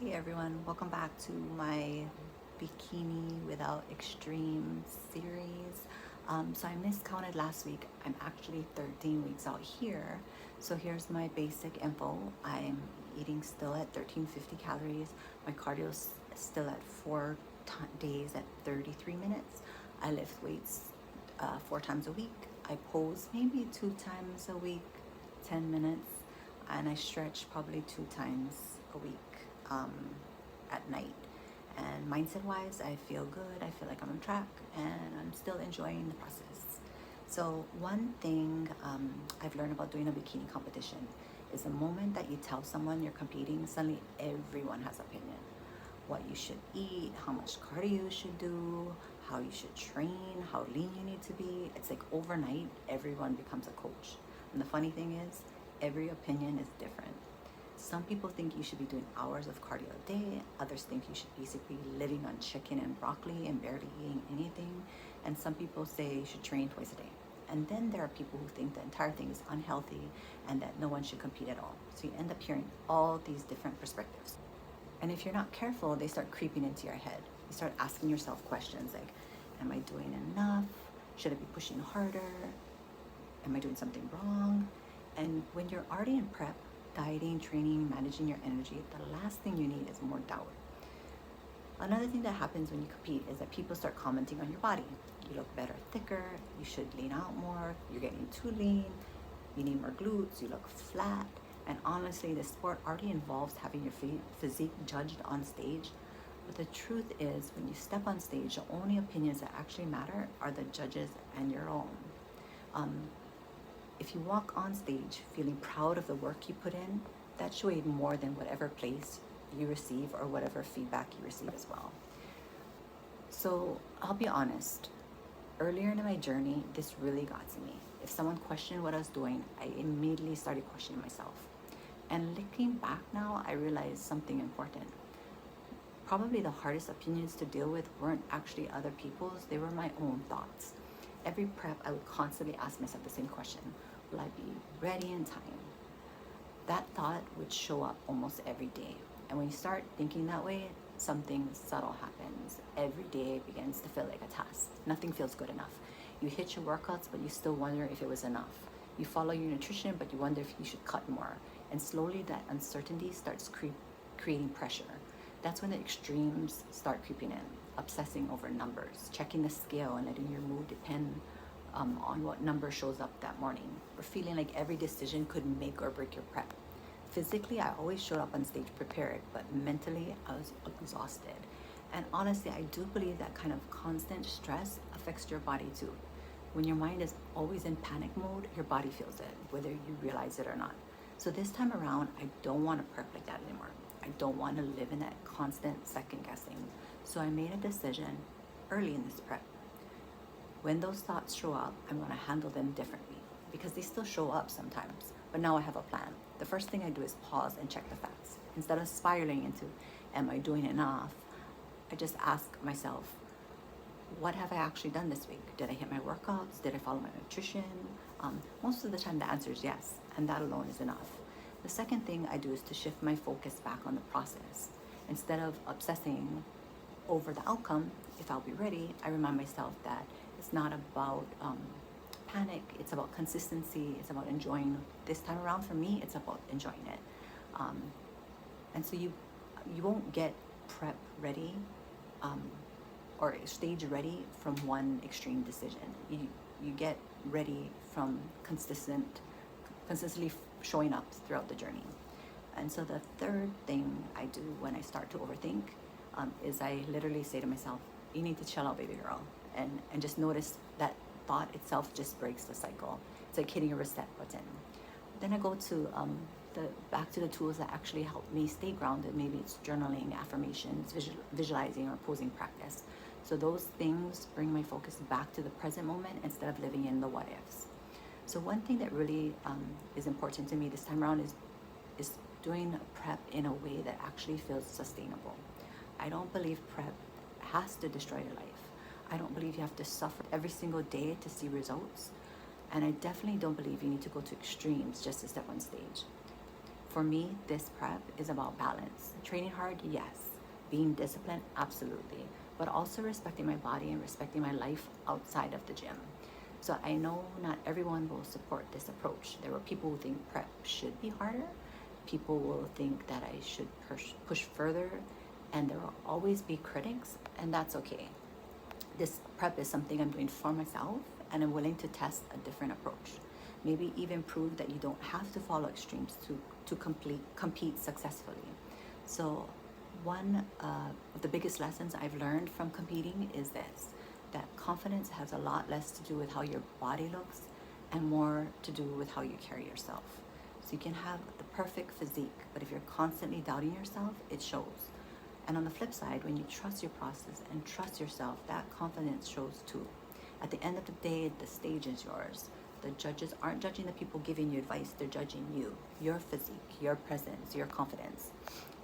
Hey everyone, welcome back to my Bikini Without Extreme series. So I miscounted last week. I'm actually 13 weeks out here. So here's my basic info. I'm eating still at 1350 calories. My cardio is still at days at 33 minutes. I lift weights 4 times a week. I pose maybe 2 times a week, 10 minutes, and I stretch probably 2 times a week um, at night. And mindset wise, I feel good. I feel like I'm on track and I'm still enjoying the process. So, one thing I've learned about doing a bikini competition is the moment that you tell someone you're competing, suddenly everyone has opinion. What you should eat, how much cardio you should do, how you should train, how lean you need to be. It's like overnight, everyone becomes a coach. And the funny thing is, every opinion is different. Some people think you should be doing hours of cardio a day. Others think you should basically living on chicken and broccoli and barely eating anything. And some people say you should train twice a day. And then there are people who think the entire thing is unhealthy and that no one should compete at all. So you end up hearing all these different perspectives. And if you're not careful, they start creeping into your head. You start asking yourself questions like, am I doing enough? Should I be pushing harder? Am I doing something wrong? And when you're already in prep, dieting, training, managing your energy, the last thing you need is more doubt. Another thing that happens when you compete is that people start commenting on your body. You look better, thicker, you should lean out more, you're getting too lean, you need more glutes, you look flat. And honestly, the sport already involves having your physique judged on stage. But the truth is, when you step on stage, the only opinions that actually matter are the judges and your own. If you walk on stage feeling proud of the work you put in, that's way more than whatever place you receive or whatever feedback you receive as well. So I'll be honest, earlier in my journey, this really got to me. If someone questioned what I was doing, I immediately started questioning myself. And looking back now, I realized something important. Probably the hardest opinions to deal with weren't actually other people's, they were my own thoughts. Every prep, I would constantly ask myself the same question: will I be ready in time? That thought would show up almost every day. And when you start thinking that way, something subtle happens. Every day begins to feel like a task. Nothing feels good enough. You hit your workouts, but you still wonder if it was enough. You follow your nutrition, but you wonder if you should cut more. And slowly that uncertainty starts creating pressure. That's when the extremes start creeping in. Obsessing over numbers, checking the scale and letting your mood depend on what number shows up that morning, or feeling like every decision could make or break your prep. Physically, I always showed up on stage prepared, but mentally, I was exhausted. And honestly, I do believe that kind of constant stress affects your body too. When your mind is always in panic mode, your body feels it, whether you realize it or not. So this time around, I don't want to prep like that anymore. I don't want to live in that constant second guessing. So I made a decision early in this prep. When those thoughts show up, I'm going to handle them differently because they still show up sometimes. But now I have a plan. The first thing I do is pause and check the facts. Instead of spiraling into, am I doing enough? I just ask myself, what have I actually done this week? Did I hit my workouts? Did I follow my nutrition? Most of the time the answer is yes, and that alone is enough. The second thing I do is to shift my focus back on the process. Instead of obsessing over the outcome, if I'll be ready, I remind myself that it's not about panic, it's about consistency, it's about enjoying. This time around for me, it's about enjoying it. And so you won't get prep ready or stage ready from one extreme decision. You get ready from consistently showing up throughout the journey. And so the third thing I do when I start to overthink is I literally say to myself, you need to chill out, baby girl. And just notice that thought itself just breaks the cycle. It's like hitting a reset button. Then I go to back to the tools that actually help me stay grounded. Maybe it's journaling, affirmations, visualizing, or posing practice. So those things bring my focus back to the present moment instead of living in the what ifs. So one thing that really is important to me this time around is doing prep in a way that actually feels sustainable. I don't believe prep has to destroy your life. I don't believe you have to suffer every single day to see results. And I definitely don't believe you need to go to extremes just to step on stage. For me, this prep is about balance. Training hard, yes. Being disciplined, absolutely. But also respecting my body and respecting my life outside of the gym. So I know not everyone will support this approach. There are people who think prep should be harder. People will think that I should push further, and there will always be critics, and that's okay. This prep is something I'm doing for myself, and I'm willing to test a different approach. Maybe even prove that you don't have to follow extremes to compete successfully. So one of the biggest lessons I've learned from competing is this, that confidence has a lot less to do with how your body looks and more to do with how you carry yourself. So you can have the perfect physique, but if you're constantly doubting yourself, it shows. And on the flip side, when you trust your process and trust yourself, that confidence shows too. At the end of the day, the stage is yours. The judges aren't judging the people giving you advice, they're judging you, your physique, your presence, your confidence.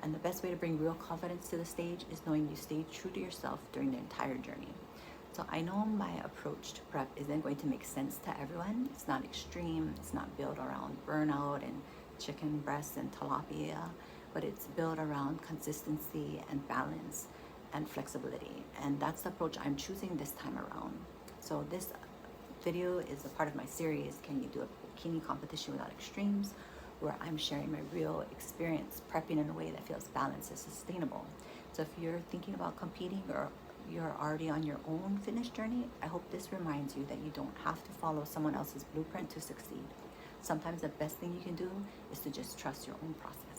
And the best way to bring real confidence to the stage is knowing you stayed true to yourself during the entire journey. So I know my approach to prep isn't going to make sense to everyone. It's not extreme, it's not built around burnout and chicken breasts and tilapia, but it's built around consistency and balance and flexibility. And that's the approach I'm choosing this time around. So this video is a part of my series, Can You Do a Bikini Competition Without Extremes?, where I'm sharing my real experience prepping in a way that feels balanced and sustainable. So if you're thinking about competing or you're already on your own fitness journey, I hope this reminds you that you don't have to follow someone else's blueprint to succeed. Sometimes the best thing you can do is to just trust your own process.